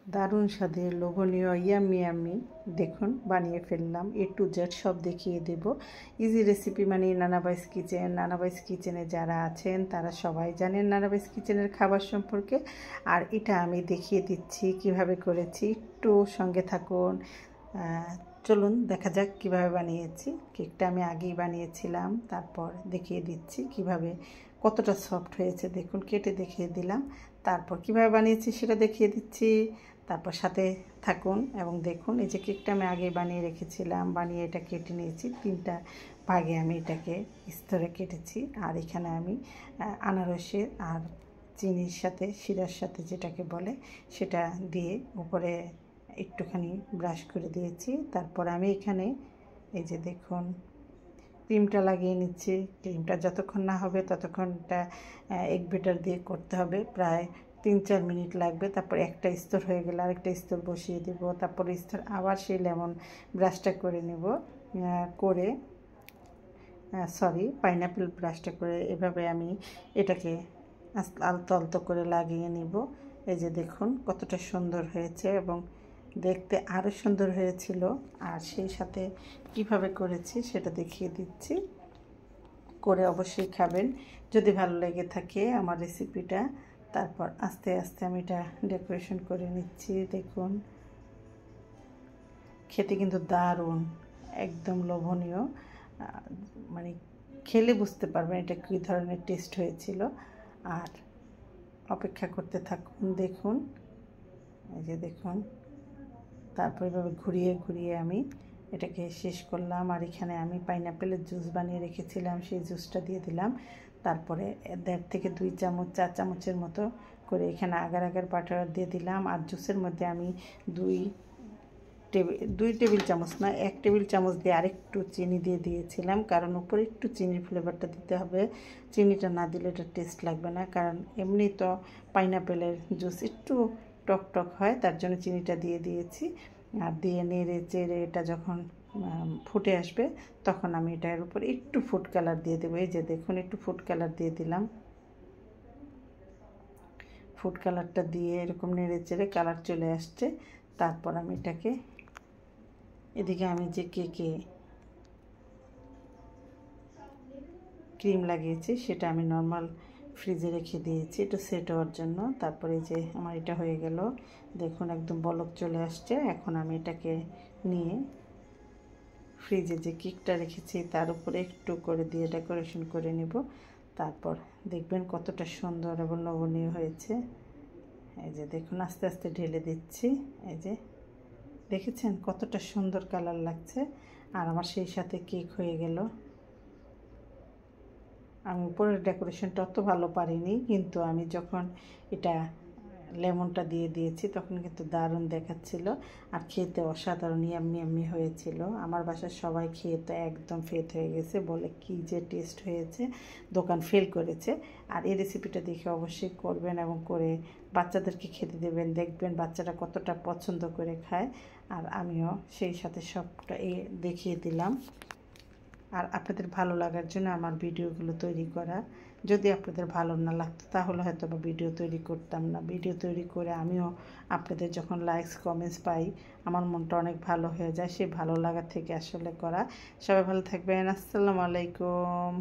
দারুণ স্বাদের লোভনীয় ইয়াম্মি ইয়াম্মি দেখুন বানিয়ে ফেললাম। A to Z সব দেখিয়ে দেব। ইজি রেসিপি মানে নানাবাইস কিচেন। নানাবাইস কিচেনে যারা আছেন তারা সবাই জানেন নানাবাইস কিচেনের খাবার সম্পর্কে। আর এটা আমি দেখিয়ে দিচ্ছি কিভাবে করেছি, একটু সঙ্গে থাকুন। চলুন দেখা যাক কিভাবে বানিয়েছি। কেকটা আমি আগেই বানিয়েছিলাম, তারপর দেখিয়ে দিচ্ছি কিভাবে, কতটা সফট হয়েছে দেখুন। কেটে দেখিয়ে দিলাম, তারপর কিভাবে বানিয়েছি সেটা দেখিয়ে দিচ্ছি। তারপর সাথে থাকুন এবং দেখুন। এই যে কেকটা আমি আগে বানিয়ে রেখেছিলাম, বানিয়ে এটা কেটে নিয়েছি। 3টা ভাগে আমি এটাকে স্তরে কেটেছি। আর এখানে আমি আনারসের আর চিনির সাথে, শিরার সাথে যেটাকে বলে, সেটা দিয়ে উপরে একটুখানি ব্রাশ করে দিয়েছি। তারপর আমি এখানে এই যে দেখুন ক্রিমটা লাগিয়ে নিচ্ছি। ক্রিমটা যতক্ষণ না হবে ততক্ষণ এটা এগ বেটার দিয়ে করতে হবে। প্রায় 3-4 মিনিট লাগবে। তারপর একটা স্তর হয়ে গেলে আরেকটা স্তর বসিয়ে দেব। তারপর স্তর আবার সেই লেমন ব্রাশটা করে নেব, করে পাইনাপেল ব্রাশটা করে এভাবে আমি এটাকে আলতো আলতো করে লাগিয়ে নিব। এই যে দেখুন কতটা সুন্দর হয়েছে এবং দেখতে আরও সুন্দর হয়েছিল। আর সেই সাথে কিভাবে করেছি সেটা দেখিয়ে দিচ্ছি। করে অবশ্যই খাবেন যদি ভালো লেগে থাকে আমার রেসিপিটা। তারপর আস্তে আস্তে আমি এটা ডেকোরেশন করে নিচ্ছি। দেখুন খেতে কিন্তু দারুণ, একদম লোভনীয়। মানে খেলে বুঝতে পারবেন এটা কী ধরনের টেস্ট হয়েছিল। আর অপেক্ষা করতে থাকুন। দেখুন এই যে দেখুন, তারপর এভাবে ঘুরিয়ে ঘুরিয়ে আমি এটাকে শেষ করলাম। আর এখানে আমি পাইনাপেলের জুস বানিয়ে রেখেছিলাম, সেই জুসটা দিয়ে দিলাম। তারপরে 1.5 থেকে 2 চামচ 4 চামচের মতো করে এখানে আগার আগার বাটার দিয়ে দিলাম। আর জুসের মধ্যে আমি 2 টেবিল চামচ না, 1 টেবিল চামচ দিয়ে আরেকটু চিনি দিয়ে দিয়েছিলাম, কারণ উপরে একটু চিনির ফ্লেভারটা দিতে হবে। চিনিটা না দিলে এটা টেস্ট লাগবে না, কারণ এমনি তো পাইনাপেলের জুস একটু টক টক হয়, তার জন্য চিনিটা দিয়ে দিয়েছি। আর দিয়ে নেড়ে চেড়ে এটা যখন ফুটে আসবে তখন আমি এটার উপর একটু ফুড কালার দিয়ে দেবো। এই যে দেখুন একটু ফুড কালার দিয়ে দিলাম। ফুড কালারটা দিয়ে এরকম নেড়ে চেড়ে কালার চলে আসছে। তারপর আমি এটাকে এদিকে আমি যে কেকে ক্রিম লাগিয়েছি সেটা আমি নর্মাল ফ্রিজে রেখে দিয়েছি একটু সেট হওয়ার জন্য। তারপরে যে আমার এটা হয়ে গেল, দেখুন একদম বলক চলে আসছে। এখন আমি এটাকে নিয়ে ফ্রিজে যে কেকটা রেখেছি তার উপরে একটু করে দিয়ে ডেকোরেশন করে নেব। তারপর দেখবেন কতটা সুন্দর এবং লোভনীয় হয়েছে। এই যে দেখুন আস্তে আস্তে ঢেলে দিচ্ছি। এই যে দেখেছেন কতটা সুন্দর কালার লাগছে। আর আমার সেই সাথে কেক হয়ে গেল। আমি উপরের ডেকোরেশনটা অত ভালো পারিনি, কিন্তু আমি যখন এটা লেমনটা দিয়ে দিয়েছি তখন কিন্তু দারুণ দেখাচ্ছিল। আর খেতে অসাধারণ ইয়াম্মি ইয়াম্মি হয়েছিল। আমার বাসার সবাই খেয়ে তো একদম ফেট হয়ে গেছে, বলে কি যে টেস্ট হয়েছে, দোকান ফেল করেছে। আর এই রেসিপিটা দেখে অবশ্যই করবেন এবং করে বাচ্চাদেরকে খেতে দেবেন। দেখবেন বাচ্চারা কতটা পছন্দ করে খায়। আর আমিও সেই সাথে সবটা দেখিয়ে দিলাম। আর আপনাদের ভালো লাগার জন্য আমার ভিডিওগুলো তৈরি করা। যদি আপনাদের ভালো না লাগতো তাহলে হয়তো বা ভিডিও তৈরি করতাম না। ভিডিও তৈরি করে আমিও আপনাদের যখন লাইকস কমেন্টস পাই আমার মনটা অনেক ভালো হয়ে যায়। সেই ভালো লাগা থেকে আসলে করা। সবাই ভালো থাকবেন। আসসালামু আলাইকুম।